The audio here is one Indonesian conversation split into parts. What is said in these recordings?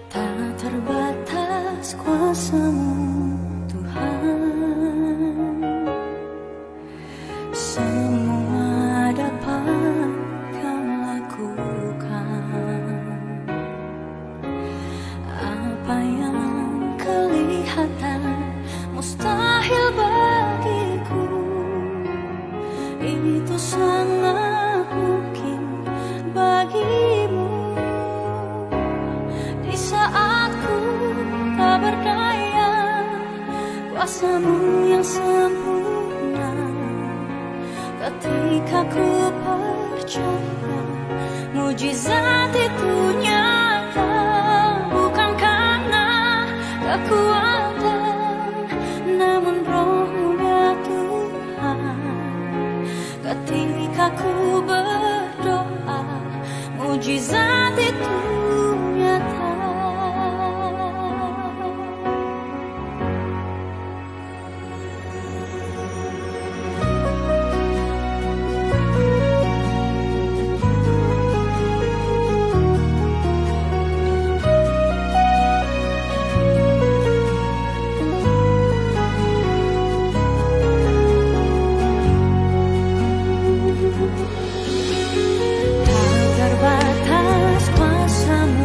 Tak terbatas kuasa-Mu Tuhan, semua dapat Kau lakukan. Apa yang kelihatan mustahil bagiku, itu sangat mungkin bagimu. Di saat ku tak berdaya, kuasa-Mu yang sempurna. Ketika ku percaya, mujizat itu nyata. Bukan karena kekuatan, namun Roh-Mu ya Tuhan. Ketika ku berdoa, mujizat itu nyata. Tak terbatas kuasa-Mu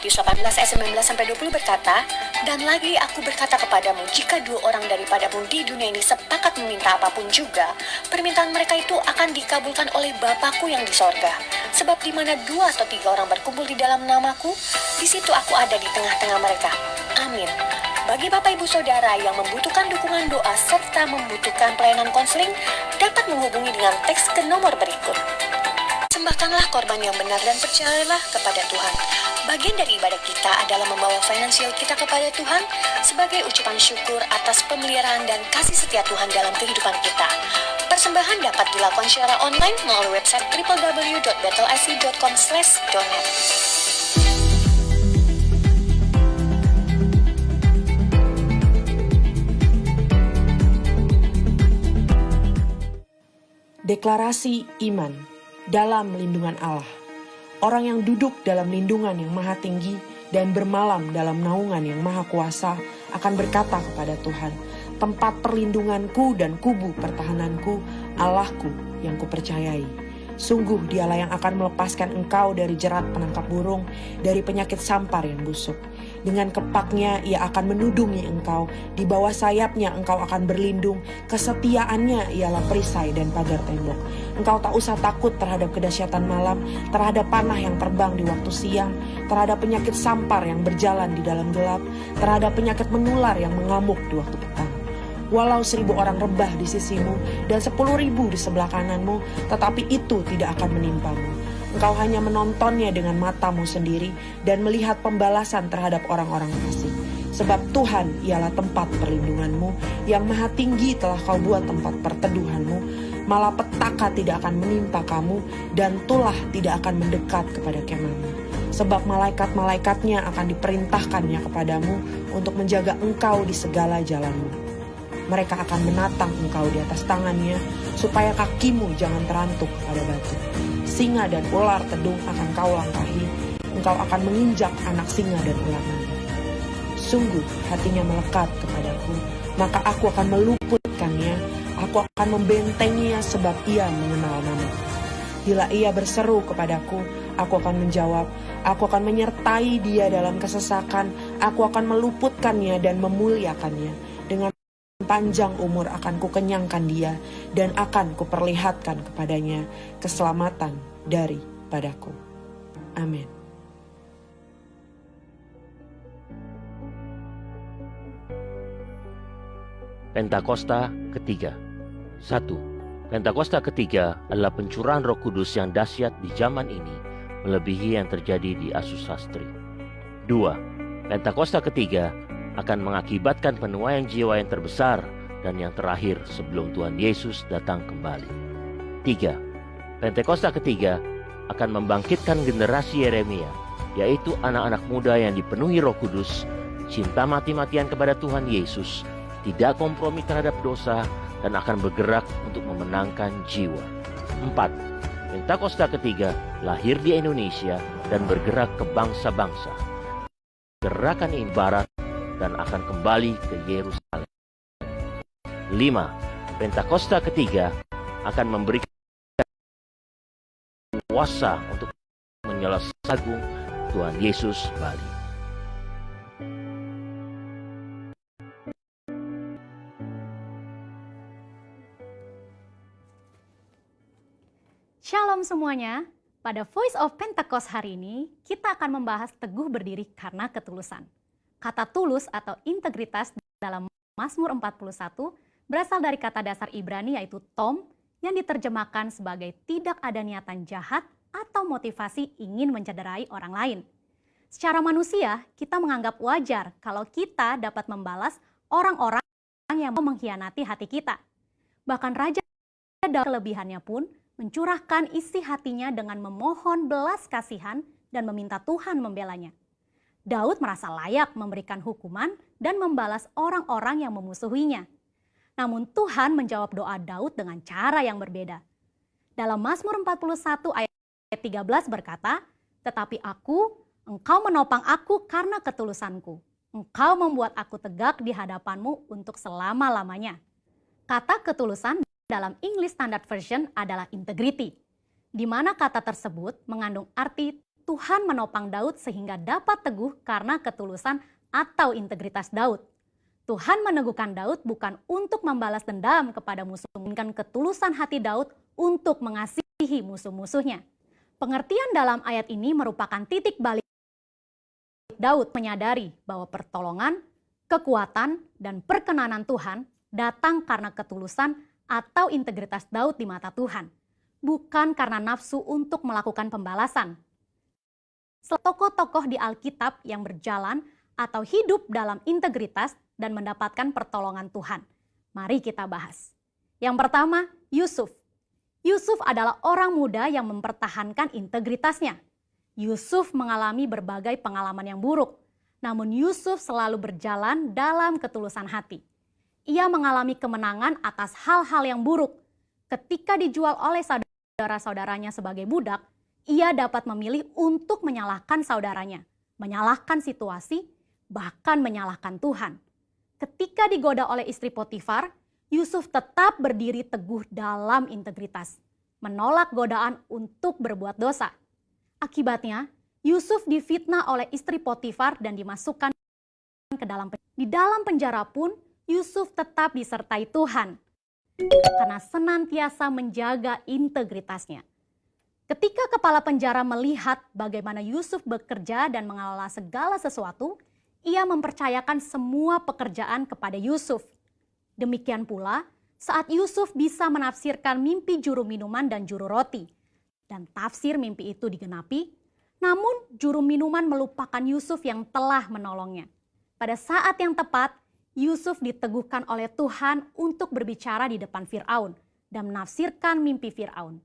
Matius 18 ayat 19-20 berkata, "Dan lagi aku berkata kepadamu, jika 2 orang daripadamu di dunia ini sepakat meminta apapun juga, permintaan mereka itu akan dikabulkan oleh Bapa-Ku yang di sorga. Sebab di mana 2 atau 3 orang berkumpul di dalam nama-Ku, di situ aku ada di tengah-tengah mereka." Amin. Bagi Bapak Ibu Saudara yang membutuhkan dukungan doa serta membutuhkan pelayanan konseling, dapat menghubungi dengan teks ke nomor berikut. Persembahkanlah korban yang benar dan percayalah kepada Tuhan. Bagian dari ibadah kita adalah membawa finansial kita kepada Tuhan sebagai ucapan syukur atas pemeliharaan dan kasih setia Tuhan dalam kehidupan kita. Persembahan dapat dilakukan secara online melalui website www.bethelic.com/donate. Deklarasi iman dalam lindungan Allah. Orang yang duduk dalam lindungan yang maha tinggi dan bermalam dalam naungan yang maha kuasa akan berkata kepada Tuhan, "Tempat perlindunganku dan kubu pertahananku, Allahku yang kupercayai. Sungguh dialah yang akan melepaskan engkau dari jerat penangkap burung, dari penyakit sampar yang busuk. Dengan kepaknya ia akan menudungi engkau, di bawah sayapnya engkau akan berlindung, kesetiaannya ialah perisai dan pagar tembok. Engkau tak usah takut terhadap kedahsyatan malam, terhadap panah yang terbang di waktu siang, terhadap penyakit sampar yang berjalan di dalam gelap, terhadap penyakit menular yang mengamuk di waktu petang. Walau 1000 orang rebah di sisimu dan 10.000 di sebelah kananmu, tetapi itu tidak akan menimpamu. Engkau hanya menontonnya dengan matamu sendiri dan melihat pembalasan terhadap orang-orang fasik. Sebab Tuhan ialah tempat perlindunganmu, yang maha tinggi telah kau buat tempat perteduhanmu. Malapetaka tidak akan menimpa kamu, dan tulah tidak akan mendekat kepada kemahmu. Sebab malaikat-malaikatnya akan diperintahkannya kepadamu untuk menjaga engkau di segala jalanmu. Mereka akan menatang engkau di atas tangannya, supaya kakimu jangan terantuk pada batu. Singa dan ular tedung akan kau langkahi, engkau akan menginjak anak singa dan ular naga. Sungguh hatinya melekat kepadaku, maka aku akan meluputkannya, aku akan membentenginya sebab ia mengenal namaku. Bila ia berseru kepadaku, aku akan menjawab, aku akan menyertai dia dalam kesesakan, aku akan meluputkannya dan memuliakannya. Dengan panjang umur akan kukenyangkan dia, dan akan kuperlihatkan kepadanya keselamatan daripadaku. Amin. Pentakosta ketiga. 1. Pentakosta ketiga adalah pencurahan Roh Kudus yang dahsyat di zaman ini, melebihi yang terjadi di Asus Sastri. 2. Pentakosta ketiga akan mengakibatkan penuaian jiwa yang terbesar dan yang terakhir sebelum Tuhan Yesus datang kembali. 3. Pentakosta ketiga akan membangkitkan generasi Yeremia, yaitu anak-anak muda yang dipenuhi Roh Kudus, cinta mati-matian kepada Tuhan Yesus, tidak kompromi terhadap dosa, dan akan bergerak untuk memenangkan jiwa. 4. Pentakosta ketiga lahir di Indonesia dan bergerak ke bangsa-bangsa. Gerakan ini barat dan akan kembali ke Yerusalem. 5. Pentakosta ketiga akan memberikan kuasa untuk menyelesaikan Tuhan Yesus balik. Shalom semuanya, pada Voice of Pentecost hari ini kita akan membahas teguh berdiri karena ketulusan. Kata tulus atau integritas dalam Mazmur 41 berasal dari kata dasar Ibrani yaitu tom, yang diterjemahkan sebagai tidak ada niatan jahat atau motivasi ingin mencederai orang lain. Secara manusia, kita menganggap wajar kalau kita dapat membalas orang-orang yang mengkhianati hati kita. Bahkan Raja Daud kelebihannya pun mencurahkan isi hatinya dengan memohon belas kasihan dan meminta Tuhan membelanya. Daud merasa layak memberikan hukuman dan membalas orang-orang yang memusuhinya. Namun Tuhan menjawab doa Daud dengan cara yang berbeda. Dalam Mazmur 41 ayat 13 berkata, "Tetapi engkau menopang aku karena ketulusanku. Engkau membuat aku tegak di hadapanmu untuk selama-lamanya." Kata ketulusan dalam English Standard Version adalah integrity, di mana kata tersebut mengandung arti Tuhan menopang Daud sehingga dapat teguh karena ketulusan atau integritas Daud. Tuhan meneguhkan Daud bukan untuk membalas dendam kepada musuh, melainkan ketulusan hati Daud untuk mengasihi musuh-musuhnya. Pengertian dalam ayat ini merupakan titik balik Daud menyadari bahwa pertolongan, kekuatan, dan perkenanan Tuhan datang karena ketulusan atau integritas Daud di mata Tuhan, bukan karena nafsu untuk melakukan pembalasan. Tokoh-tokoh di Alkitab yang berjalan atau hidup dalam integritas dan mendapatkan pertolongan Tuhan. Mari kita bahas. Yang pertama, Yusuf. Yusuf adalah orang muda yang mempertahankan integritasnya. Yusuf mengalami berbagai pengalaman yang buruk, namun Yusuf selalu berjalan dalam ketulusan hati. Ia mengalami kemenangan atas hal-hal yang buruk. Ketika dijual oleh saudara-saudaranya sebagai budak, ia dapat memilih untuk menyalahkan saudaranya, menyalahkan situasi, bahkan menyalahkan Tuhan. Ketika digoda oleh istri Potifar, Yusuf tetap berdiri teguh dalam integritas, menolak godaan untuk berbuat dosa. Akibatnya, Yusuf difitnah oleh istri Potifar dan dimasukkan ke dalam penjara. Di dalam penjara pun, Yusuf tetap disertai Tuhan karena senantiasa menjaga integritasnya. Ketika kepala penjara melihat bagaimana Yusuf bekerja dan mengelola segala sesuatu, ia mempercayakan semua pekerjaan kepada Yusuf. Demikian pula saat Yusuf bisa menafsirkan mimpi juru minuman dan juru roti. Dan tafsir mimpi itu digenapi, namun juru minuman melupakan Yusuf yang telah menolongnya. Pada saat yang tepat, Yusuf diteguhkan oleh Tuhan untuk berbicara di depan Firaun dan menafsirkan mimpi Firaun.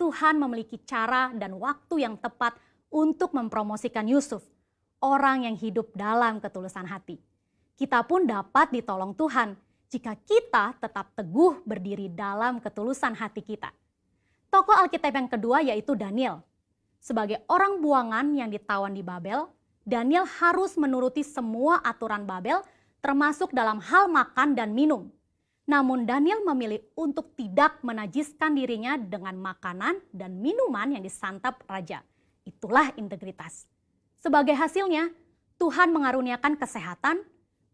Tuhan memiliki cara dan waktu yang tepat untuk mempromosikan Yusuf, orang yang hidup dalam ketulusan hati. Kita pun dapat ditolong Tuhan jika kita tetap teguh berdiri dalam ketulusan hati kita. Tokoh Alkitab yang kedua yaitu Daniel. Sebagai orang buangan yang ditawan di Babel, Daniel harus menuruti semua aturan Babel termasuk dalam hal makan dan minum. Namun Daniel memilih untuk tidak menajiskan dirinya dengan makanan dan minuman yang disantap raja. Itulah integritas. Sebagai hasilnya, Tuhan mengaruniakan kesehatan,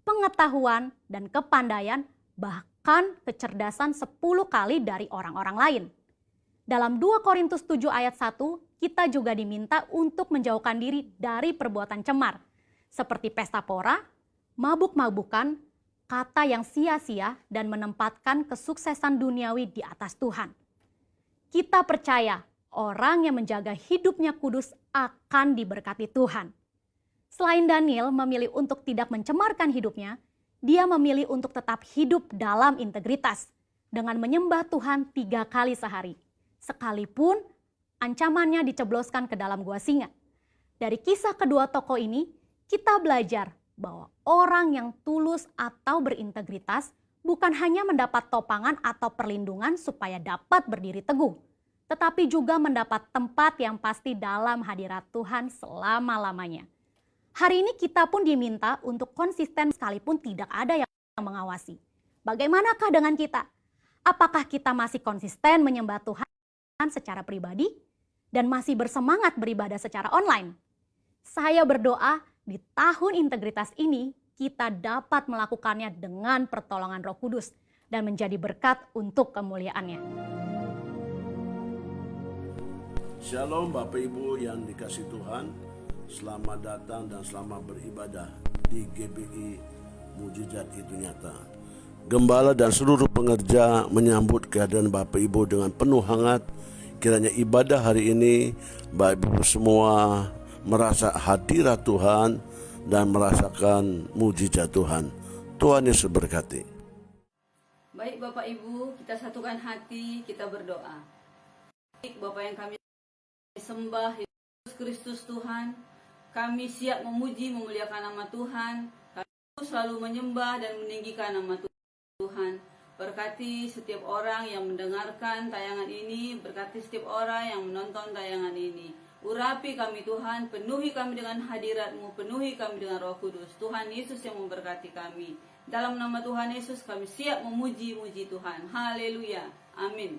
pengetahuan, dan kepandaian, bahkan kecerdasan 10 kali dari orang-orang lain. Dalam 2 Korintus 7 ayat 1, kita juga diminta untuk menjauhkan diri dari perbuatan cemar, seperti pesta pora, mabuk-mabukan, kata yang sia-sia, dan menempatkan kesuksesan duniawi di atas Tuhan. Kita percaya orang yang menjaga hidupnya kudus akan diberkati Tuhan. Selain Daniel memilih untuk tidak mencemarkan hidupnya, dia memilih untuk tetap hidup dalam integritas dengan menyembah Tuhan 3 kali sehari. Sekalipun ancamannya dicebloskan ke dalam gua singa. Dari kisah kedua tokoh ini, kita belajar bahwa orang yang tulus atau berintegritas bukan hanya mendapat topangan atau perlindungan supaya dapat berdiri teguh, tetapi juga mendapat tempat yang pasti dalam hadirat Tuhan selama-lamanya. Hari ini kita pun diminta untuk konsisten sekalipun tidak ada yang mengawasi. Bagaimanakah dengan kita? Apakah kita masih konsisten menyembah Tuhan secara pribadi dan masih bersemangat beribadah secara online? Saya berdoa di tahun integritas ini kita dapat melakukannya dengan pertolongan Roh Kudus dan menjadi berkat untuk kemuliaan-Nya. Shalom Bapak Ibu yang dikasihi Tuhan, selamat datang dan selamat beribadah di GBI Mujizat Itu Nyata. Gembala dan seluruh pengerja menyambut kehadiran Bapak Ibu dengan penuh hangat. Kiranya ibadah hari ini Bapak Ibu semua merasa hadirat Tuhan dan merasakan mujizat Tuhan. Tuhan Yesus berkati. Baik Bapak Ibu, kita satukan hati, kita berdoa. Baik Bapak yang kami sembah, Yesus Kristus Tuhan, kami siap memuji, memuliakan nama Tuhan. Kami selalu menyembah dan meninggikan nama Tuhan. Berkati setiap orang yang mendengarkan tayangan ini, berkati setiap orang yang menonton tayangan ini. Urapi kami Tuhan, penuhi kami dengan hadirat-Mu, penuhi kami dengan Roh Kudus. Tuhan Yesus yang memberkati kami. Dalam nama Tuhan Yesus kami siap memuji-muji Tuhan. Haleluya. Amin.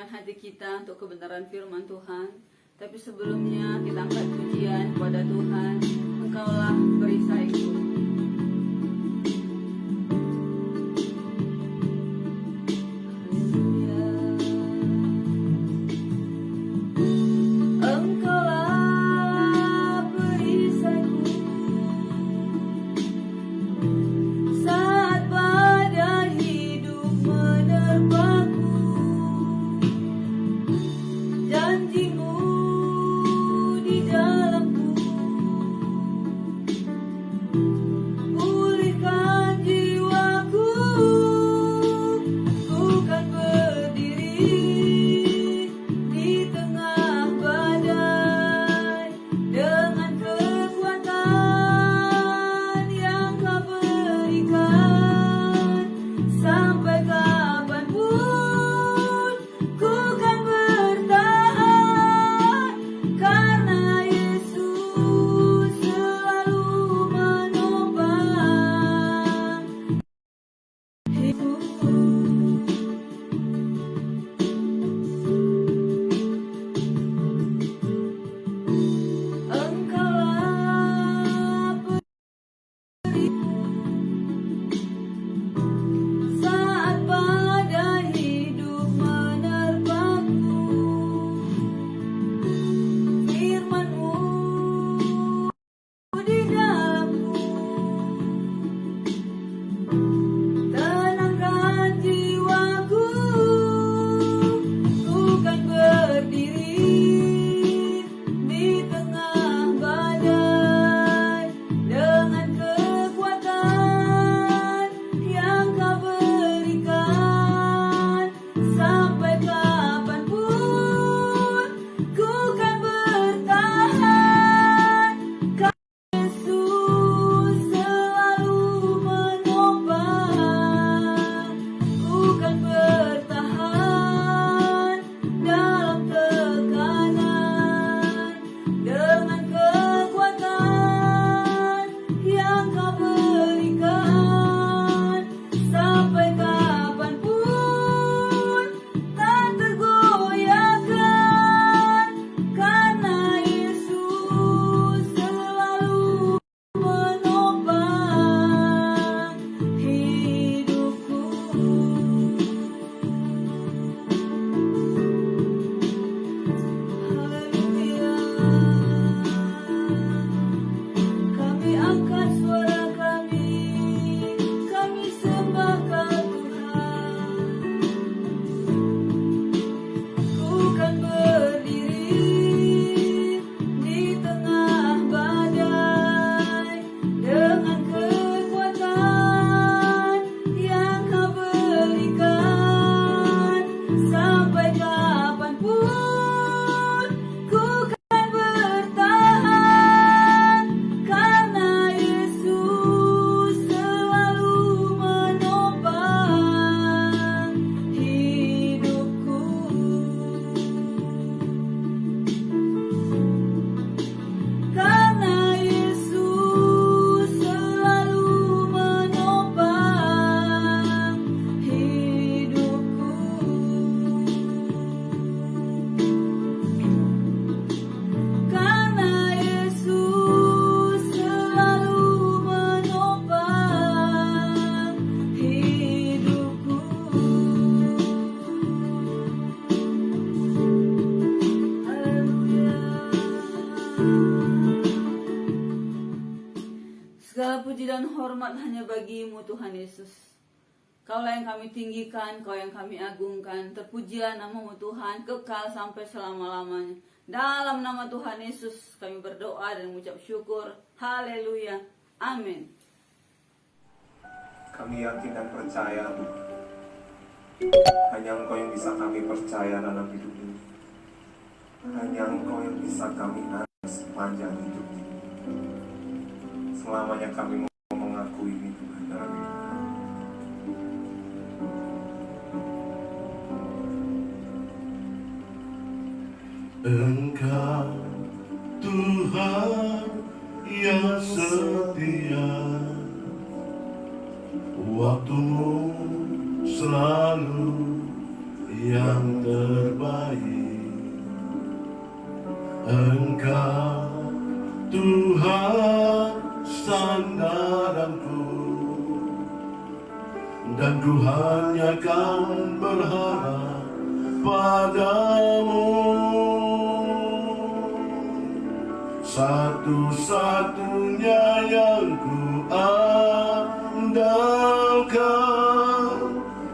satukan hati kita untuk kebenaran firman Tuhan. Tapi sebelumnya kita angkat pujian kepada Tuhan. Engkaulah perisaiku. Segala puji dan hormat hanya bagi-Mu Tuhan Yesus. Kaulah yang kami tinggikan, Kau yang kami agungkan. Terpujilah nama-Mu Tuhan, kekal sampai selama-lamanya. Dalam nama Tuhan Yesus kami berdoa dan mengucap syukur. Haleluya. Amin. Kami yakin dan percaya Tuhan, hanya Engkau yang bisa kami percaya dalam hidup ini. Hanya Engkau yang bisa kami andalkan sepanjang hidup ini. Selamanya kami mau mengakui ini Tuhan dalam hidup kami. Engkau Tuhan yang setia, waktu-Mu selalu yang terbaik. Engkau Tuhan sandaranku, dan ku hanya kan berharap padamu. Satu-satunya yang ku andalkan,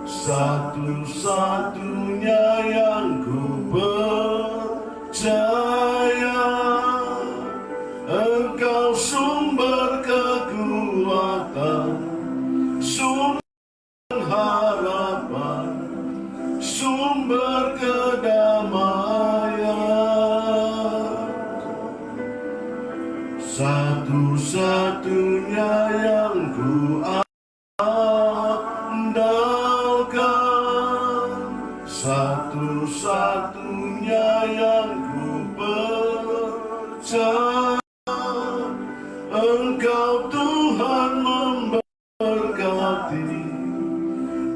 satu-satunya yang ku percaya. Engkau sumber kekuatan, sumber harapan, sumber kedamaian. Satu-satunya yang ku andalkan, satu-satunya yang ku percaya. Engkau Tuhan memberkati,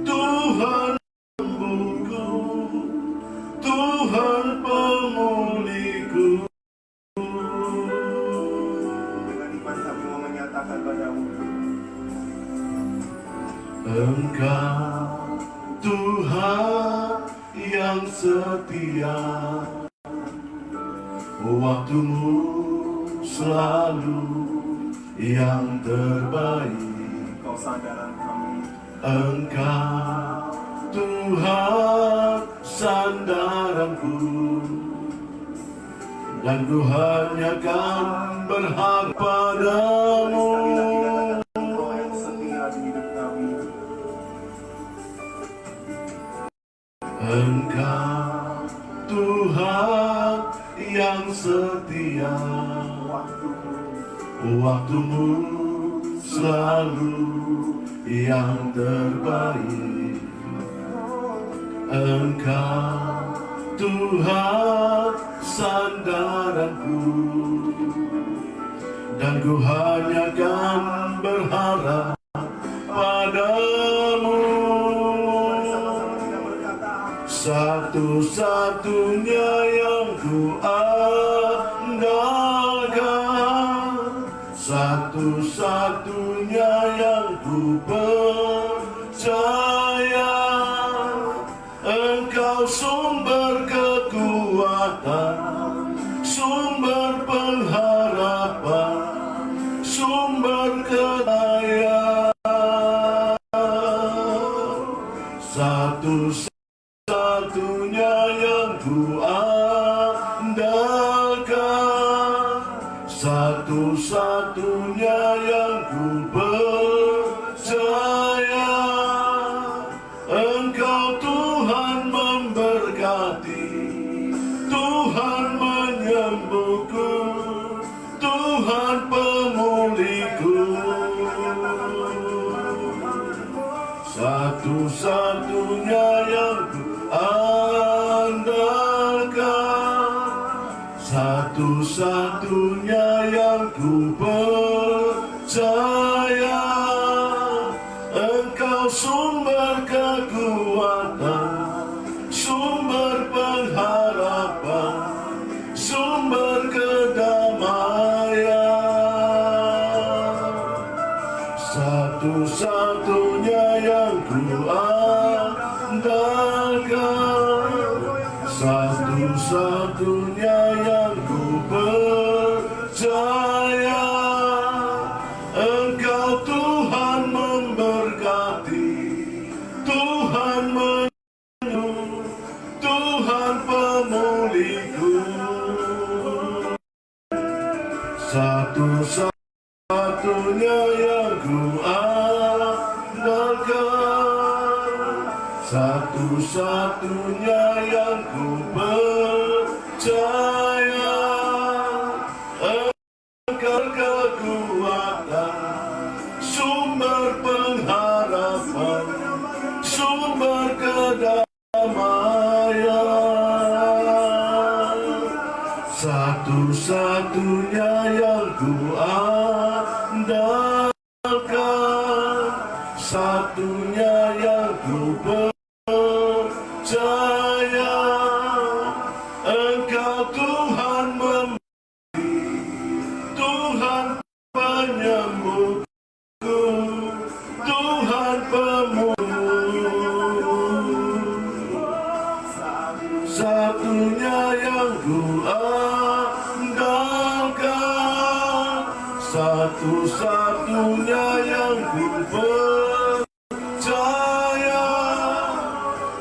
Tuhan sembuhku, Tuhan pemulihku. Dengan iman kami mau menyatakan padamu, Engkau Tuhan yang setia, waktumu selalu yang terbaik. Engkau sandaran kami, Engkau Tuhan sandaranku, dan ku hanya kan berharap padamu. Engkau yang setia di hidup kami. Engkau Tuhan yang setia, waktumu selalu yang terbaik. Engkau Tuhan sandaranku, dan ku hanya kan berharap padamu. Satu-satunya yang ku andalkan, satu-satunya yang ku percaya. Engkau sumber kekuatan, sumber pengharapan, sumber kedamaian. Satu-satunya yang ku andalkan, satu-satunya yang ku percaya. Engkau Tuhan memberkati, Tuhan menyembuhku, Tuhan pemulihku. Satu-satunya yang ku andalkan, satu-satunya yang ku percaya. Engkau sumber kekuatan, sumber pengharapan, sumber kedamaian. Satu-satunya yang ku andalkan, satu-satunya yang ku percaya. Engkau Tuhan memberkati, Tuhan menyembuh, Tuhan pemulihku. Satu-satunya yang ku andalkan, satu-satunya yang ku percaya. Engkau kekuatan, sumber pengharapan, sumber kedamaian. Satu-satunya yang ku andalkan, satunya yang ku percaya. satu-satunya yang ku percaya.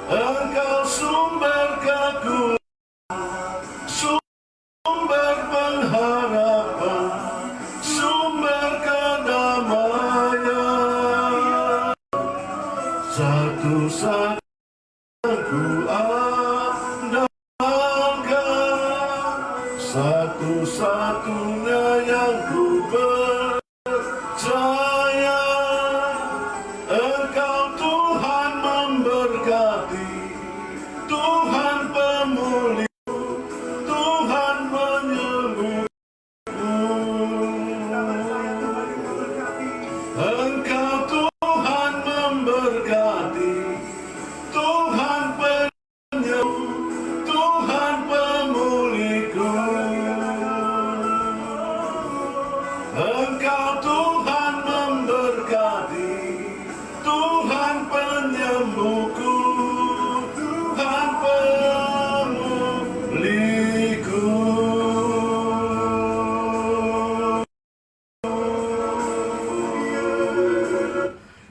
Engkau sumber kekuatan, sumber pengharapan, sumber kedamaian. Satu-satunya ku andalkan, satu-satunya yang ku percaya. Engkau Tuhan memberkati, Tuhan pemulih, Tuhan menyembuhkan. Engkau Tuhan memberkati, Tuhan penyembuh, Tuhan pemulihku. Engkau Tuhan memberkati, Tuhan penyembuhku, Tuhan pemulihku.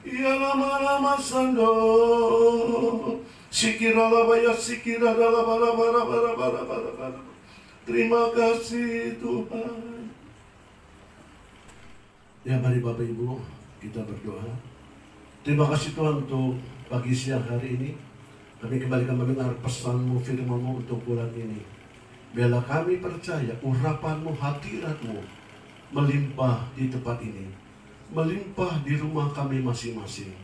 Ya lama-lama sando, sikiralabaya sikiralabara. Terima kasih Tuhan. Ya, mari Bapak Ibu kita berdoa. Terima kasih Tuhan untuk pagi siang hari ini. Kami kembali akan mendengar pesan-Mu, firman-Mu untuk bulan ini. Biarlah kami percaya urapan-Mu, hadirat-Mu melimpah di tempat ini, melimpah di rumah kami masing-masing.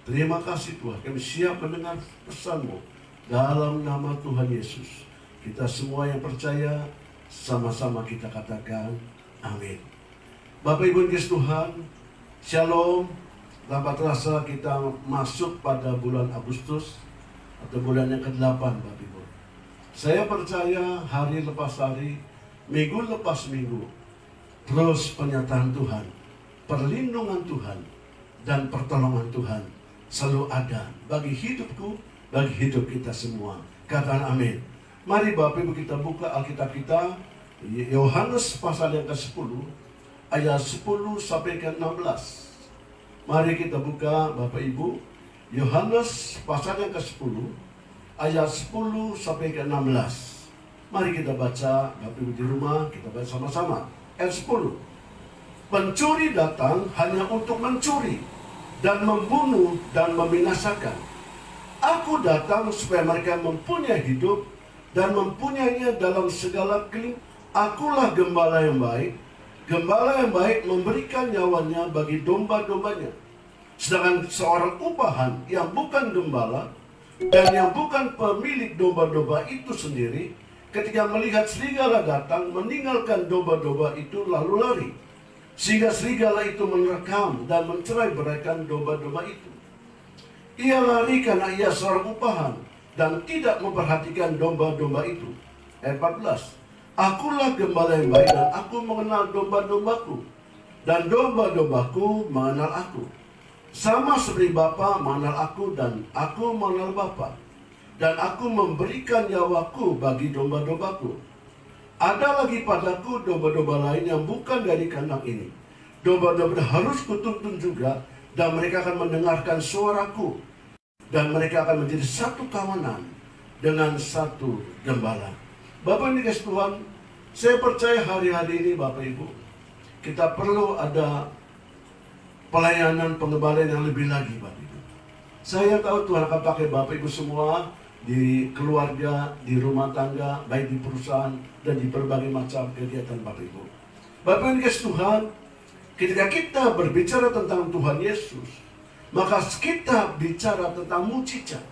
Terima kasih Tuhan, kami siap mendengar pesan-Mu dalam nama Tuhan Yesus. Kita semua yang percaya, sama-sama kita katakan amin. Bapak Ibu yang Tuhan, Shalom. Tanpa terasa kita masuk pada bulan Agustus atau bulan yang ke-8, Bapak Ibu. Saya percaya hari lepas hari, minggu lepas minggu, terus penyataan Tuhan, perlindungan Tuhan, dan pertolongan Tuhan selalu ada bagi hidupku, bagi hidup kita semua. Katakan amin. Mari Bapak Ibu kita buka Alkitab kita, Yohanes pasal yang ke-10, ayat 10 sampai ke-16. Mari kita buka Bapak Ibu, Yohanes pasal yang ke-10, ayat 10 sampai ke-16. Mari kita baca, Bapak Ibu di rumah, kita baca sama-sama. Ayat 10. Pencuri datang hanya untuk mencuri dan membunuh dan membinasakan. Aku datang supaya mereka mempunyai hidup dan mempunyainya dalam segala kelimpahan. Akulah gembala yang baik. Gembala yang baik memberikan nyawanya bagi domba-dombanya. Sedangkan seorang upahan yang bukan gembala dan yang bukan pemilik domba-domba itu sendiri, ketika melihat serigala datang, meninggalkan domba-domba itu lalu lari. Sehingga serigala itu menerkam dan mencerai-beraikan domba-domba itu. Ia lari karena ia seorang upahan dan tidak memperhatikan domba-domba itu. Ayat 14. Akulah gembala yang baik dan aku mengenal domba-dombaku, dan domba-dombaku mengenal aku. Sama seperti Bapa mengenal aku dan aku mengenal Bapa, dan aku memberikan nyawaku bagi domba-dombaku. Ada lagi padaku domba-domba lain yang bukan dari kandang ini. Domba-domba harus kutuntun juga, dan mereka akan mendengarkan suaraku, dan mereka akan menjadi satu kawanan dengan satu gembala. Bapak ini kasih Tuhan, saya percaya hari-hari ini Bapak Ibu, kita perlu ada pelayanan pengembalian yang lebih lagi Bapak Ibu. Saya tahu Tuhan akan pakai Bapak Ibu semua di keluarga, di rumah tangga, baik di perusahaan dan di berbagai macam kegiatan Bapak Ibu. Bapak ini kasih Tuhan, ketika kita berbicara tentang Tuhan Yesus, maka kita bicara tentang mujizat.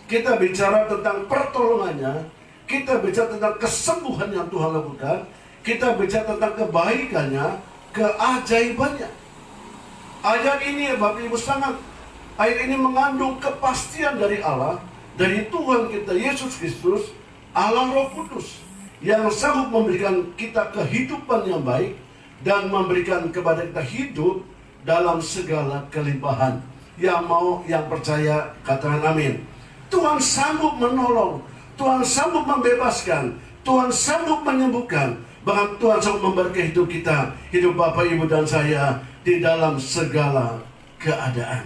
Kita bicara tentang pertolongannya. Kita bicara tentang kesembuhan yang Tuhan lakukan. Kita bicara tentang kebaikannya, keajaibannya. Ayat ini Bapak Ibu ayat ini mengandung kepastian dari Allah, dari Tuhan kita Yesus Kristus, Allah Roh Kudus, yang sanggup memberikan kita kehidupan yang baik dan memberikan kepada kita hidup dalam segala kelimpahan. Yang mau, yang percaya, katakan amin. Tuhan sanggup menolong, Tuhan sanggup membebaskan, Tuhan sanggup menyembuhkan, Bahkan Tuhan sangat memberkati hidup kita, hidup Bapak, Ibu, dan saya di dalam segala keadaan.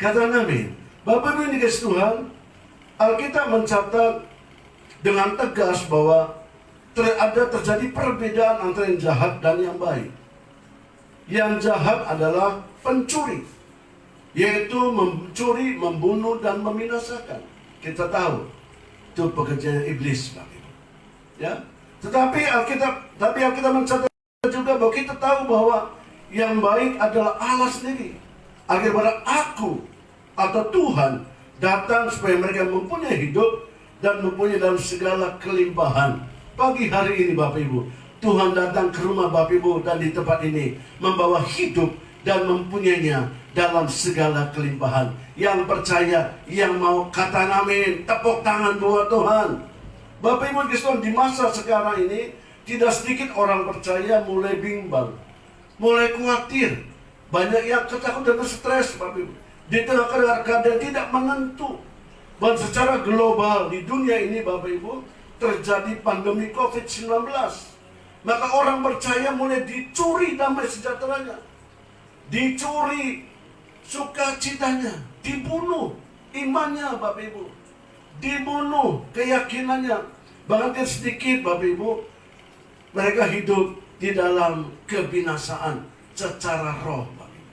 Kata amin. Bapak, Ibu yang dikasihi Tuhan, Alkitab mencatat dengan tegas bahwa terjadi perbedaan antara yang jahat dan yang baik. Yang jahat adalah pencuri, yaitu mencuri, membunuh, dan membinasakan. Kita tahu itu pekerjaan iblis, Bapak Ibu. Ya, tetapi Alkitab mencatat juga bahwa kita tahu bahwa yang baik adalah Allah sendiri. Akhirnya aku atau Tuhan datang supaya mereka mempunyai hidup dan mempunyai dalam segala kelimpahan. Pagi hari ini Bapak Ibu, Tuhan datang ke rumah Bapak Ibu dan di tempat ini membawa hidup dan mempunyainya dalam segala kelimpahan. Yang percaya, yang mau kata amin, tepuk tangan buat Tuhan. Bapak Ibu Kristus, di masa sekarang ini tidak sedikit orang percaya mulai bimbang, mulai khawatir, banyak yang ketakutan dan stres, Bapak Ibu. Di tengah keadaan tidak menentu. Dan secara global di dunia ini Bapak Ibu terjadi pandemi COVID-19. Maka orang percaya mulai dicuri damai sejahteranya, dicuri sukacitanya, dibunuh imannya Bapak Ibu, dibunuh keyakinannya. Bahkan tidak sedikit Bapak Ibu mereka hidup di dalam kebinasaan secara roh Bapak Ibu.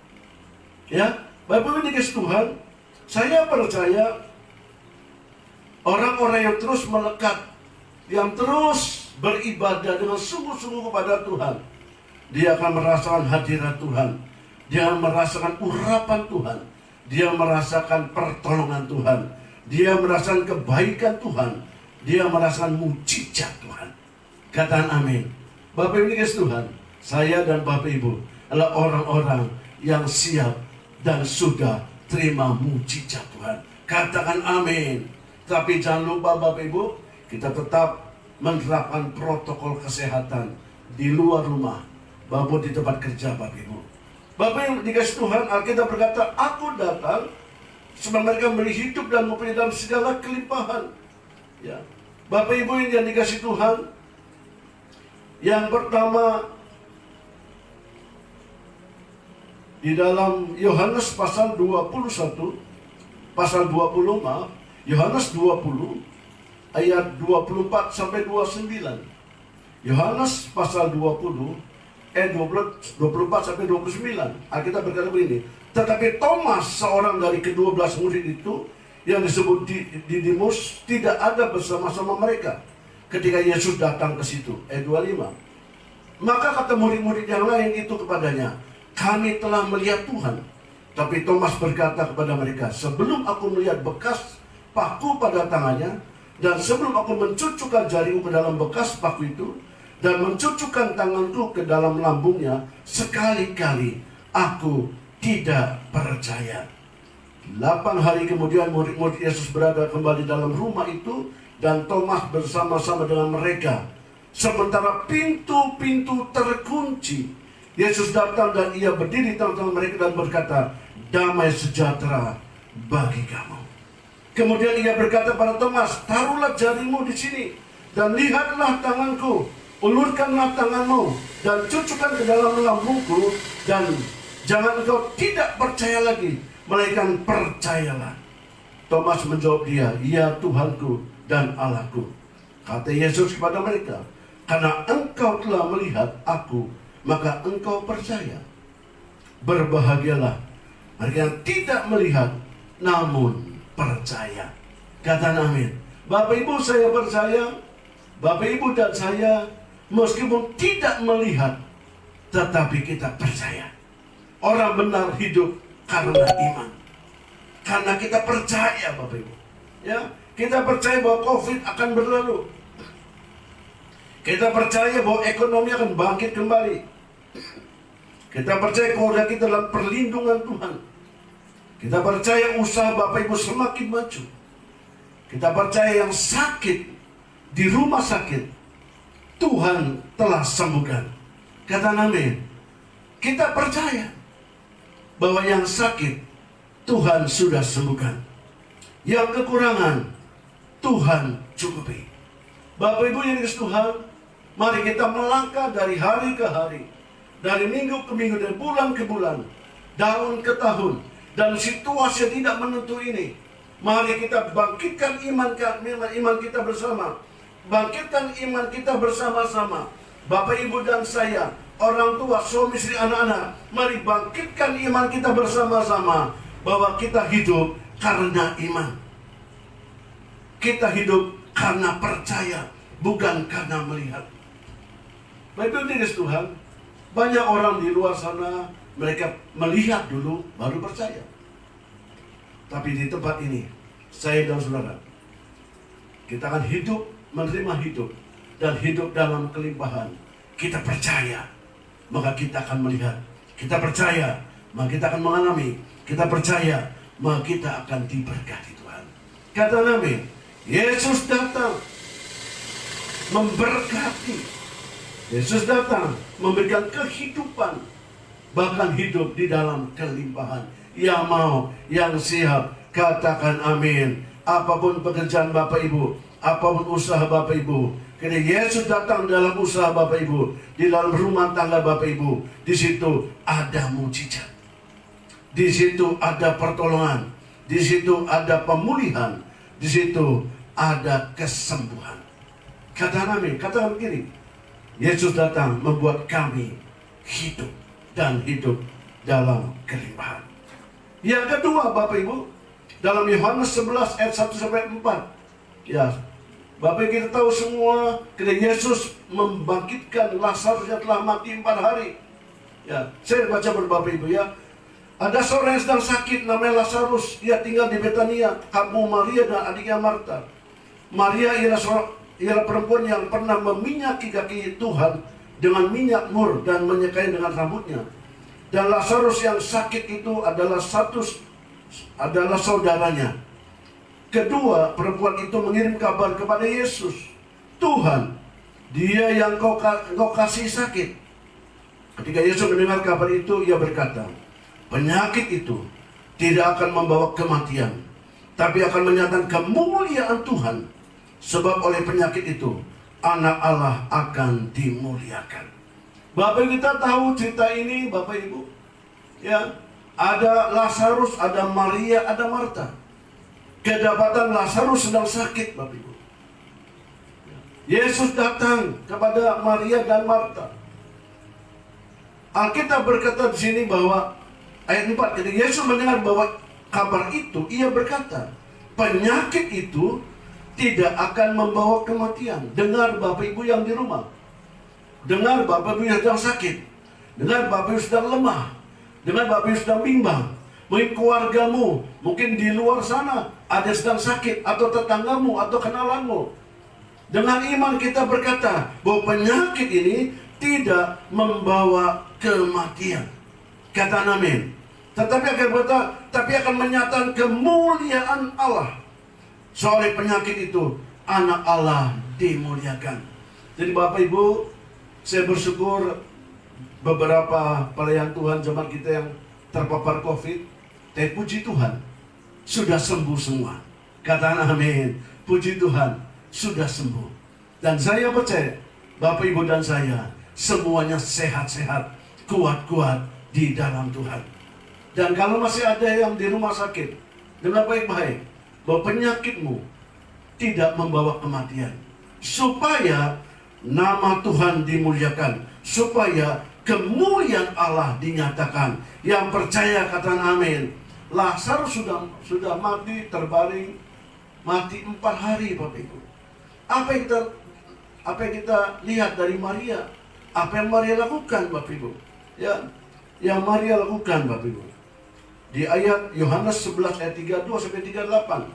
Ya, Bapak Ibu dikasihi Tuhan, saya percaya orang-orang yang terus melekat, yang terus beribadah dengan sungguh-sungguh kepada Tuhan, dia akan merasakan hadirat Tuhan, dia akan merasakan urapan Tuhan, dia merasakan pertolongan Tuhan, dia merasakan kebaikan Tuhan, dia merasakan mujizat Tuhan. Katakan amin. Bapak Ibu dikasihi Tuhan, saya dan Bapak Ibu adalah orang-orang yang siap dan sudah terima mujizat Tuhan. Katakan amin. Tapi jangan lupa Bapak Ibu, kita tetap menerapkan protokol kesehatan di luar rumah, maupun di tempat kerja Bapak Ibu. Bapak yang dikasihi Tuhan, Alkitab berkata, aku datang supaya mereka hidup dan mempunyai dalam segala kelimpahan. Ya, Bapak Ibu yang dikasihi Tuhan, yang pertama di dalam Yohanes pasal 21, pasal 20 maaf, Yohanes 20 ayat 24 sampai 29. Yohanes pasal 20 ayat 24 sampai 29. Alkitab berkata begini, tetapi Thomas, seorang dari ke-12 murid itu yang disebut Didimus, tidak ada bersama-sama mereka ketika Yesus datang ke situ. Ayat 25. Maka kata murid-murid yang lain itu kepadanya, kami telah melihat Tuhan. Tapi Thomas berkata kepada mereka, sebelum aku melihat bekas paku pada tangannya, dan sebelum aku mencucukkan jariku ke dalam bekas paku itu, dan mencucukkan tanganku ke dalam lambungnya, sekali-kali aku tidak percaya. 8 hari kemudian murid-murid Yesus berada kembali dalam rumah itu, dan Thomas bersama-sama dengan mereka. Sementara pintu-pintu terkunci, Yesus datang dan ia berdiri di tengah-tengah mereka dan berkata, damai sejahtera bagi kamu. Kemudian ia berkata pada Thomas, taruhlah jarimu di sini dan lihatlah tanganku, ulurkanlah tanganmu dan cucukkan ke dalam lambungku, dan jangan engkau tidak percaya lagi, melainkan percayalah. Thomas menjawab dia, ya Tuhanku dan Allahku. Kata Yesus kepada mereka, karena engkau telah melihat aku, maka engkau percaya. Berbahagialah mereka yang tidak melihat namun percaya. Kata amin. Bapak Ibu, saya percaya, Bapak Ibu dan saya meskipun tidak melihat, tetapi kita percaya. Orang benar hidup karena iman, karena kita percaya Bapak Ibu. Ya, kita percaya bahwa COVID akan berlalu. Kita percaya bahwa ekonomi akan bangkit kembali. Kita percaya keluarga kita dalam perlindungan Tuhan. Kita percaya usaha Bapak Ibu semakin maju. Kita percaya yang sakit di rumah sakit, Tuhan telah sembuhkan. Kata amin. Kita percaya bahwa yang sakit Tuhan sudah sembuhkan. Yang kekurangan Tuhan cukupi. Bapak Ibu yang dikasihi Tuhan, Mari kita melangkah dari hari ke hari, dari minggu ke minggu, dari bulan ke bulan, tahun ke tahun, dan situasi tidak menentu ini. Mari kita bangkitkan iman kita bersama. Bangkitkan iman kita bersama-sama. Bapak, Ibu, dan saya, orang tua, suami, istri, anak-anak, mari bangkitkan iman kita bersama-sama. Bahwa kita hidup karena iman. Kita hidup karena percaya, bukan karena melihat. Bapak Tuhan, banyak orang di luar sana, mereka melihat dulu, baru percaya. Tapi di tempat ini, saya dan saudara, kita akan hidup, menerima hidup, dan hidup dalam kelimpahan. Kita percaya, maka kita akan melihat. Kita percaya, maka kita akan mengalami. Kita percaya, maka kita akan diberkati Tuhan. Kata Nabi, Yesus datang memberkati. Yesus datang memberikan kehidupan, bahkan hidup di dalam kelimpahan. Yang mau, yang siap, katakan amin. Apapun pekerjaan Bapak Ibu, apapun usaha Bapak Ibu, karena Yesus datang dalam usaha Bapak Ibu, di dalam rumah tangga Bapak Ibu, di situ ada mujizat. Di situ ada pertolongan, di situ ada pemulihan, di situ ada kesembuhan. Kata Nabi, katakan begini, Yesus datang membuat kami hidup dan hidup dalam kelimpahan. Yang kedua, Bapak Ibu, dalam Yohanes 11 ayat 1 sampai 4. Ya, Bapak kita tahu semua, ketika Yesus membangkitkan Lazarus yang telah mati 4 hari. Ya, saya baca buat Bapak Ibu ya. Ada seorang yang sedang sakit namanya Lazarus. Ia tinggal di Betania, kampung Maria dan adiknya Marta. Maria ialah perempuan yang pernah meminyaki kaki Tuhan dengan minyak mur dan menyekai dengan rambutnya. Dan Lazarus yang sakit itu adalah saudaranya. Kedua, perempuan itu mengirim kabar kepada Yesus. Tuhan, dia yang kau kasih sakit. Ketika Yesus mendengar kabar itu, ia berkata, penyakit itu tidak akan membawa kematian, tapi akan menyatakan kemuliaan Tuhan. Sebab oleh penyakit itu, anak Allah akan dimuliakan. Bapak kita tahu cerita ini, Bapak Ibu. Ya, ada Lazarus, ada Maria, ada Marta. Kedapatan Lazarus sedang sakit, Bapak Ibu. Yesus datang kepada Maria dan Marta. Alkitab berkata di sini bahwa ayat 4, ketika Yesus mendengar bahwa kabar itu, ia berkata, penyakit itu tidak akan membawa kematian. Dengar Bapak Ibu yang di rumah. Dengar Bapak Ibu yang sedang sakit. Dengar Bapak Ibu sedang lemah. Dengar Bapak Ibu sedang bimbang. Mungkin keluargamu, mungkin di luar sana ada sedang sakit, atau tetanggamu, atau kenalanmu. Dengan iman kita berkata bahwa penyakit ini tidak membawa kematian. Kata amin. Tapi akan menyatakan kemuliaan Allah. Soal penyakit itu, anak Allah dimuliakan. Jadi Bapak Ibu, saya bersyukur beberapa pelayan Tuhan zaman kita yang terpapar COVID, tapi puji Tuhan, sudah sembuh semua. Katakan amin. Puji Tuhan, sudah sembuh. Dan saya percaya, Bapak Ibu dan saya, semuanya sehat-sehat, kuat-kuat di dalam Tuhan. Dan kalau masih ada yang di rumah sakit, dengar baik-baik, bahwa penyakitmu tidak membawa kematian. Supaya nama Tuhan dimuliakan. Supaya kemuliaan Allah dinyatakan. Yang percaya katakan amin. Lazarus sudah mati, terbaring, mati 4 hari, Bapak Ibu. Apa yang kita lihat dari Maria? Apa yang Maria lakukan, Bapak Ibu? Ya, yang Maria lakukan, Bapak Ibu. Di ayat Yohanes 11 ayat 32 sampai 38.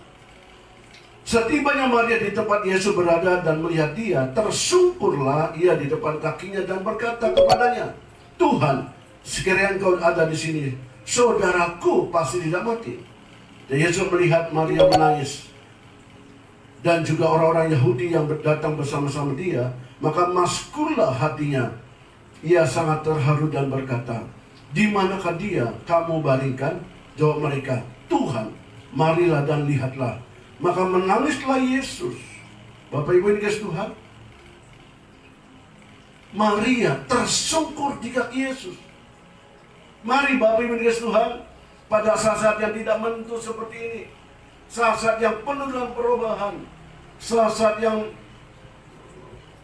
Setibanya Maria di tempat Yesus berada dan melihat dia, tersungkurlah ia di depan kakinya dan berkata kepadanya, Tuhan, sekiranya engkau ada di sini, saudaraku pasti tidak mati. Dan Yesus melihat Maria menangis, dan juga orang-orang Yahudi yang datang bersama-sama dia, maka maskullah hatinya. Ia sangat terharu dan berkata, di manakah dia kamu baringkan? Jawab mereka, Tuhan, marilah dan lihatlah. Maka menangislah Yesus. Bapak Ibu ini kasih Tuhan. Maria tersungkur di kaki Yesus. Mari Bapak Ibu dikasih Tuhan, pada saat-saat yang tidak menentu seperti ini, saat-saat yang penuh dengan perubahan, saat-saat yang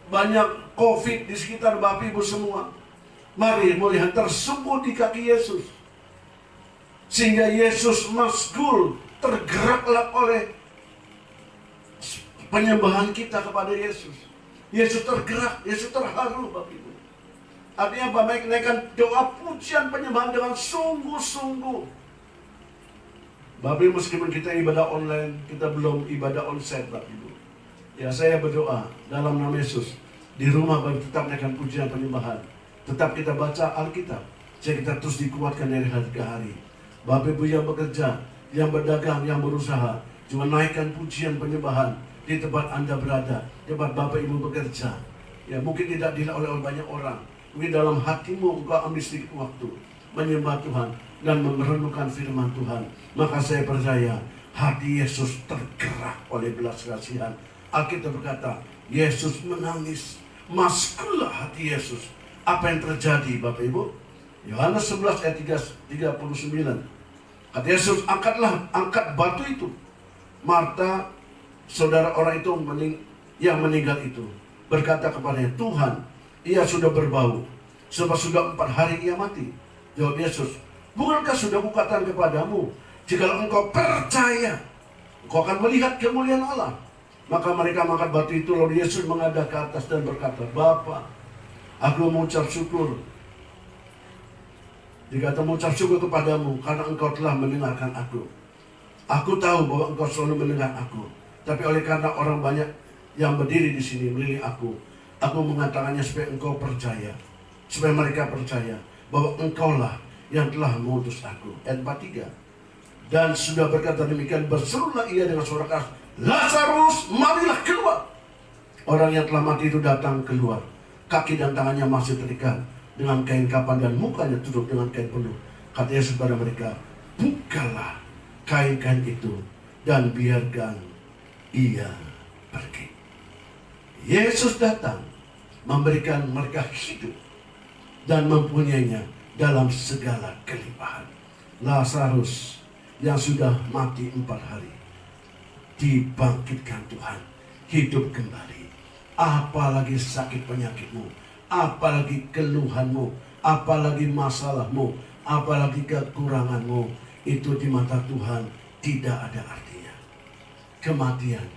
banyak COVID di sekitar Bapak Ibu semua, mari melihat tersungkur di kaki Yesus. Sehingga Yesus masgul, tergeraklah oleh penyembahan kita kepada Yesus. Yesus tergerak, Yesus terharu Bapak Ibu. Artinya apa? Menaikkan doa pujian penyembahan dengan sungguh-sungguh. Bapak Ibu, meskipun kita ibadah online, kita belum ibadah onsite Bapak Ibu. Ya, saya berdoa dalam nama Yesus, di rumah Bapak tetap menaikkan pujian penyembahan. Tetap kita baca Alkitab, sehingga kita terus dikuatkan dari hari ke hari. Bapak Ibu yang bekerja, yang berdagang, yang berusaha, cuma naikkan pujian penyembahan di tempat Anda berada, tempat Bapak Ibu bekerja. Ya, mungkin tidak dilihat oleh banyak orang. Mungkin dalam hatimu engkau ambil sedikit waktu menyembah Tuhan dan merenungkan firman Tuhan. Maka saya percaya hati Yesus tergerak oleh belas kasihan. Alkitab berkata, Yesus menangis. Maskullah hati Yesus. Apa yang terjadi Bapak Ibu? Yohanes 11 ayat 39. Kata Yesus, angkat batu itu. Marta, saudara orang itu yang meninggal itu, berkata kepadanya, Tuhan, ia sudah berbau, sebab sudah 4 hari ia mati. Jawab Yesus, bukankah sudah kukatakan kepadamu, jikalau engkau percaya, engkau akan melihat kemuliaan Allah. Maka mereka mengangkat batu itu, lalu Yesus menghadap ke atas dan berkata, Bapa, aku mengucap syukur. Dikata mengucap syukur kepadamu, karena engkau telah mendengarkan aku. Aku tahu bahwa engkau selalu mendengar aku. Tapi oleh karena orang banyak yang berdiri di sini melihat aku mengatakannya supaya engkau percaya, supaya mereka percaya bahwa engkaulah yang telah mengutus aku. Ayat 43. Dan sudah berkata demikian, berserulah ia dengan suara keras, Lazarus, marilah keluar. Orang yang telah mati itu datang keluar. Kaki dan tangannya masih terikat dengan kain kapan dan mukanya tutup dengan kain penuh. Kata Yesus kepada mereka, bukalah kain-kain itu dan biarkan ia pergi. Yesus datang memberikan mereka hidup dan mempunyainya dalam segala kelimpahan. Lazarus yang sudah mati 4 hari dibangkitkan Tuhan, hidup kembali. Apalagi sakit penyakitmu, apalagi keluhanmu, apalagi masalahmu, apalagi kekuranganmu, itu di mata Tuhan tidak ada artinya. Kematian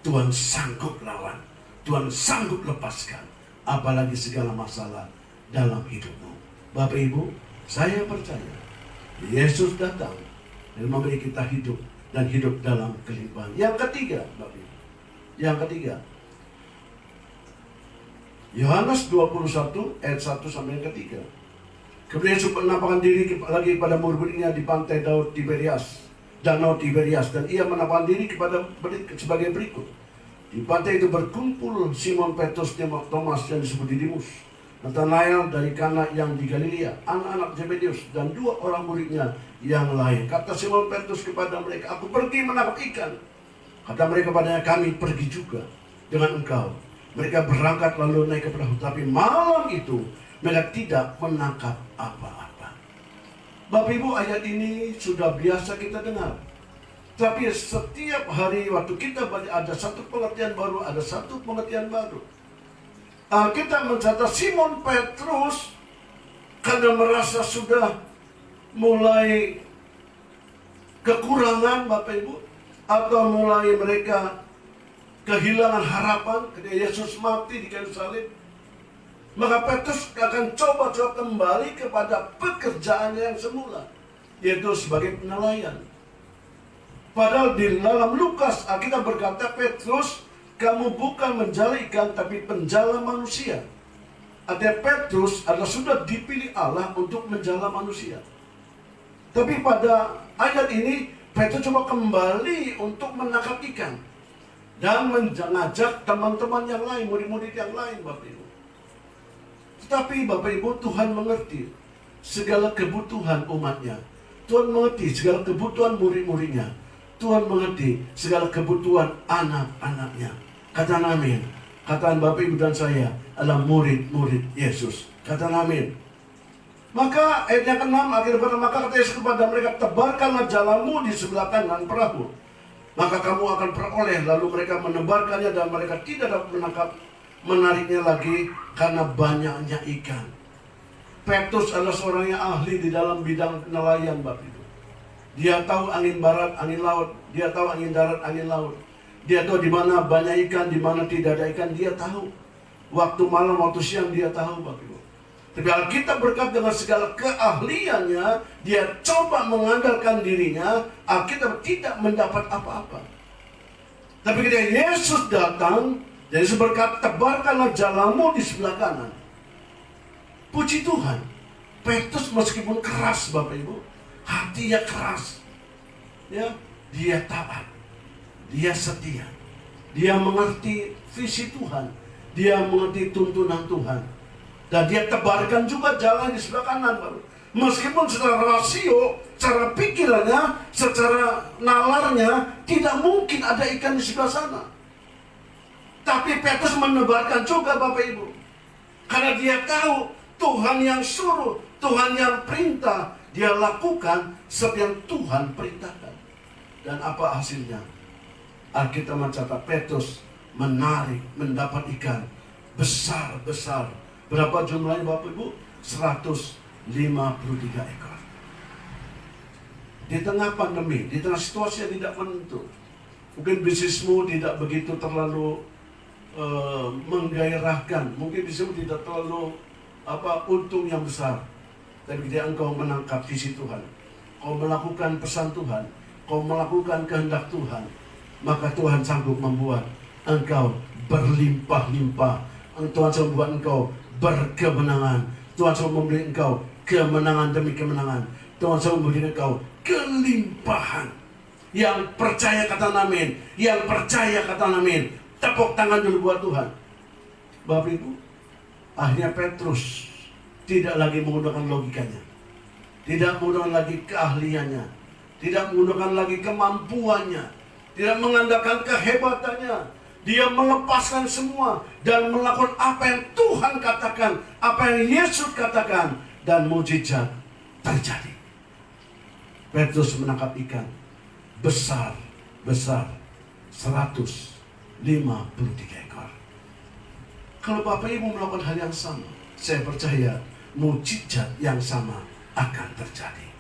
Tuhan sanggup lawan, Tuhan sanggup lepaskan, apalagi segala masalah dalam hidupmu. Bapak Ibu, saya percaya Yesus datang dan memberi kita hidup dan hidup dalam kelimpahan. Yang ketiga, Bapak Ibu, yang ketiga, Yohanes 21 ayat 1 sampai yang ketiga. Kemudian Yesus menampakkan diri lagi kepada murid-muridnya di pantai Danau Tiberias, dan ia menampakkan diri sebagai berikut. Di pantai itu berkumpul Simon Petrus, Thomas yang disebut Didimus, Nathanael dari Kana yang di Galilea, anak-anak Zebedius, dan 2 orang muridnya yang lain. Kata Simon Petrus kepada mereka, aku pergi menangkap ikan. Kata mereka kepadanya, kami pergi juga dengan engkau. Mereka berangkat lalu naik ke perahu, tapi malam itu mereka tidak menangkap apa-apa. Bapak Ibu, ayat ini sudah biasa kita dengar. Tapi setiap hari waktu kita ada satu pengertian baru, ada satu pengertian baru. Kita mencatat Simon Petrus karena merasa sudah mulai kekurangan Bapak Ibu, atau mulai mereka kehilangan harapan ketika Yesus mati di kayu salib, maka Petrus akan coba kembali kepada pekerjaannya yang semula, yaitu sebagai nelayan. Padahal di dalam Lukas kita berkata, Petrus, kamu bukan menjala ikan tapi penjala manusia. Artinya Petrus adalah sudah dipilih Allah untuk menjala manusia. Tapi pada ayat ini Petrus coba kembali untuk menangkap ikan dan mengajak teman-teman yang lain, murid-murid yang lain, Bapak Ibu. Tetapi Bapak Ibu, Tuhan mengerti segala kebutuhan umatnya. Tuhan mengerti segala kebutuhan murid-muridnya. Tuhan mengerti segala kebutuhan anak-anaknya. Kata amin. Katakan Bapak Ibu dan saya adalah murid-murid Yesus. Katakan amin. Maka ayat yang ke-6 akhir berkata, maka kata Yesus kepada mereka, tebarkanlah jalamu di sebelah kanan perahu, maka kamu akan peroleh. Lalu mereka menebarkannya dan mereka tidak dapat menariknya lagi karena banyaknya ikan. Petrus adalah seorang yang ahli di dalam bidang nelayan, Bapak Ibu. Dia tahu angin barat, angin laut. Dia tahu angin darat, angin laut. Dia tahu di mana banyak ikan, di mana tidak ada ikan. Dia tahu. Waktu malam, waktu siang dia tahu, Bapak Ibu. Tapi Alkitab berkata dengan segala keahliannya, dia coba mengandalkan dirinya, Alkitab tidak mendapat apa-apa. Tapi ketika Yesus datang, Yesus berkata, tebarkanlah jalamu di sebelah kanan. Puji Tuhan, Petrus meskipun keras, Bapak Ibu, hatinya keras, ya, dia taat, dia setia, dia mengerti visi Tuhan, dia mengerti tuntunan Tuhan. Dan dia tebarkan juga jalan di sebelah kanan. Meskipun secara rasio, secara pikirannya, secara nalarnya, tidak mungkin ada ikan di sebelah sana. Tapi Petrus menebarkan juga, Bapak Ibu. Karena dia tahu Tuhan yang suruh, Tuhan yang perintah, dia lakukan seperti yang Tuhan perintahkan. Dan apa hasilnya? Alkitab mencatat Petrus menarik, mendapat ikan besar-besar. Berapa jumlahnya Bapak Ibu? 153 ekor. Di tengah pandemi, di tengah situasi yang tidak menentu, mungkin bisnismu tidak begitu terlalu menggairahkan, mungkin bisnismu tidak terlalu untung yang besar. Tapi ketika engkau menangkap visi Tuhan, kau melakukan pesan Tuhan, kau melakukan kehendak Tuhan, maka Tuhan sanggup membuat engkau berlimpah-limpah. Tuhan sanggup membuat engkau berkemenangan. Tuhan sanggup memberi engkau kemenangan demi kemenangan. Tuhan sanggup memberi engkau kelimpahan. Yang percaya kata amin, yang percaya kata amin. Tepuk tangan dulu buat Tuhan. Bapak Ibu, akhirnya Petrus tidak lagi menggunakan logikanya, tidak menggunakan lagi keahliannya, tidak menggunakan lagi kemampuannya, tidak mengandalkan kehebatannya. Dia melepaskan semua dan melakukan apa yang Tuhan katakan, apa yang Yesus katakan, dan mujizat terjadi. Petrus menangkap ikan besar-besar 153 ekor. Kalau Bapak Ibu melakukan hal yang sama, saya percaya mujizat yang sama akan terjadi.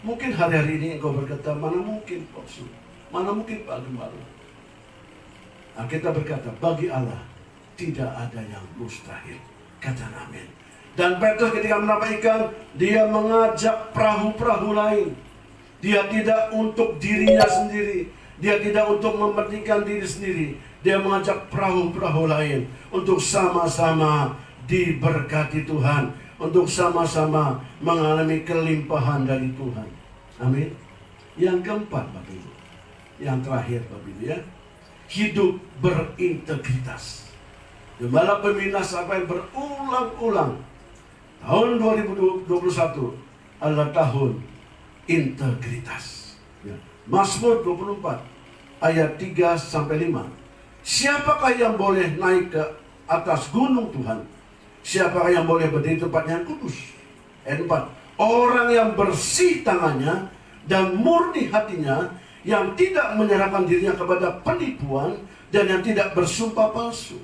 Mungkin hari-hari ini engkau berkata, mana mungkin Pak Su, mana mungkin Pak Gembala. Nah, kita berkata, bagi Allah tidak ada yang mustahil. Kata amin. Dan Petrus ketika menangkap ikan, dia mengajak perahu-perahu lain. Dia tidak untuk dirinya sendiri, dia tidak untuk mementingkan diri sendiri. Dia mengajak perahu-perahu lain untuk sama-sama diberkati Tuhan, untuk sama-sama mengalami kelimpahan dari Tuhan. Amin. Yang keempat, Bapak Ibu, yang terakhir, Bapak Ibu, ya, hidup berintegritas. Gembala pembina sampai berulang-ulang, tahun 2021 adalah tahun integritas. Ya. Mazmur 24 ayat 3-5. Siapakah yang boleh naik ke atas gunung Tuhan? Siapakah yang boleh berdiri di tempat yang kudus? Ayat 4. Orang yang bersih tangannya dan murni hatinya, yang tidak menyerahkan dirinya kepada penipuan dan yang tidak bersumpah palsu.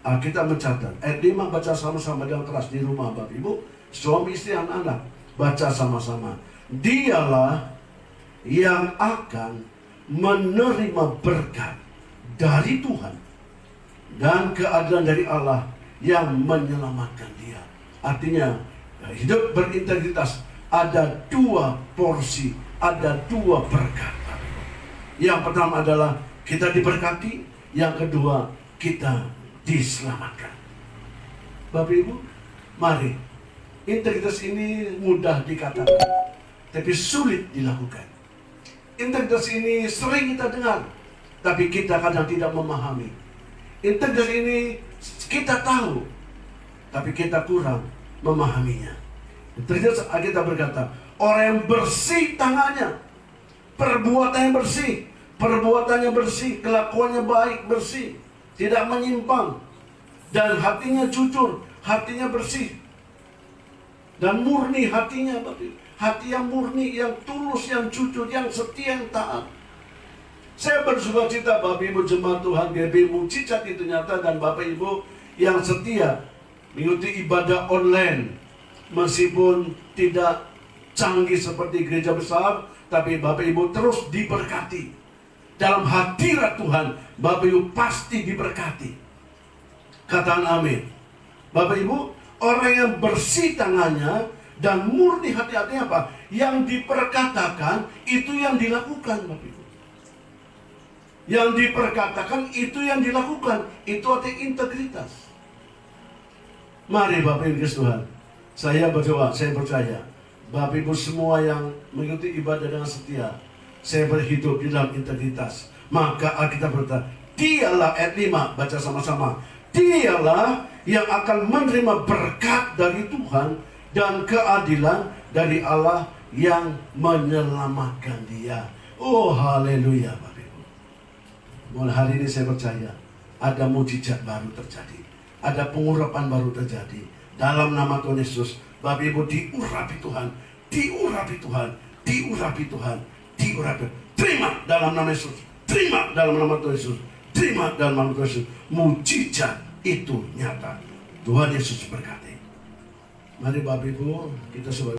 Kita mencatat ayat 5, baca sama-sama dengan keras di rumah Bapak Ibu, suami istri anak-anak, baca sama-sama. Dialah yang akan menerima berkat dari Tuhan dan keadilan dari Allah yang menyelamatkan dia. Artinya hidup berintegritas ada 2 porsi, ada 2 berkat. Yang pertama adalah kita diberkati, yang kedua kita diselamatkan. Bapak Ibu, mari. Integritas ini mudah dikatakan, tapi sulit dilakukan. Integritas ini sering kita dengar, tapi kita kadang tidak memahami. Integritas ini kita tahu, tapi kita kurang memahaminya. Integritas, kita berkata, orang yang bersih tangannya, perbuatannya bersih, kelakuannya baik, bersih. tidak menyimpang, dan hatinya jujur, hatinya bersih, dan murni hatinya, Bapak Ibu. Hati yang murni, yang tulus, yang jujur, yang setia, yang taat. Saya bersuka cita Bapak Ibu jemaat Tuhan GBI Mujizat Itu Nyata dan Bapak Ibu yang setia mengikuti ibadah online. Meskipun tidak canggih seperti gereja besar, tapi Bapak Ibu terus diberkati. Dalam hadirat Tuhan, Bapak Ibu pasti diberkati. Katakan amin. Bapak Ibu, orang yang bersih tangannya dan murni hati-hatinya apa? Yang diperkatakan itu yang dilakukan, Bapak Ibu. Yang diperkatakan itu yang dilakukan. Itu artinya integritas. Mari Bapak Ibu Tuhan, saya berdoa, saya percaya Bapak Ibu semua yang mengikuti ibadah dengan setia, saya berhidup di dalam integritas. Maka Alkitab berkata, dialah ayat 5, baca sama-sama. Dialah yang akan menerima berkat dari Tuhan dan keadilan dari Allah yang menyelamatkan dia. Oh haleluya Bapak Ibu. Mulai hari ini saya percaya ada mujizat baru terjadi. Ada pengurapan baru terjadi. Dalam nama Tuhan Yesus, Bapak Ibu diurapi Tuhan. Diurapi Tuhan. Diurapi Tuhan. Diurapi. Terima dalam nama Yesus. Terima dalam nama Tuhan Yesus. Terima dalam nama Tuhan Yesus. Mujizat itu nyata. Tuhan Yesus berkati. Mari Bapak Ibu, kita sebagai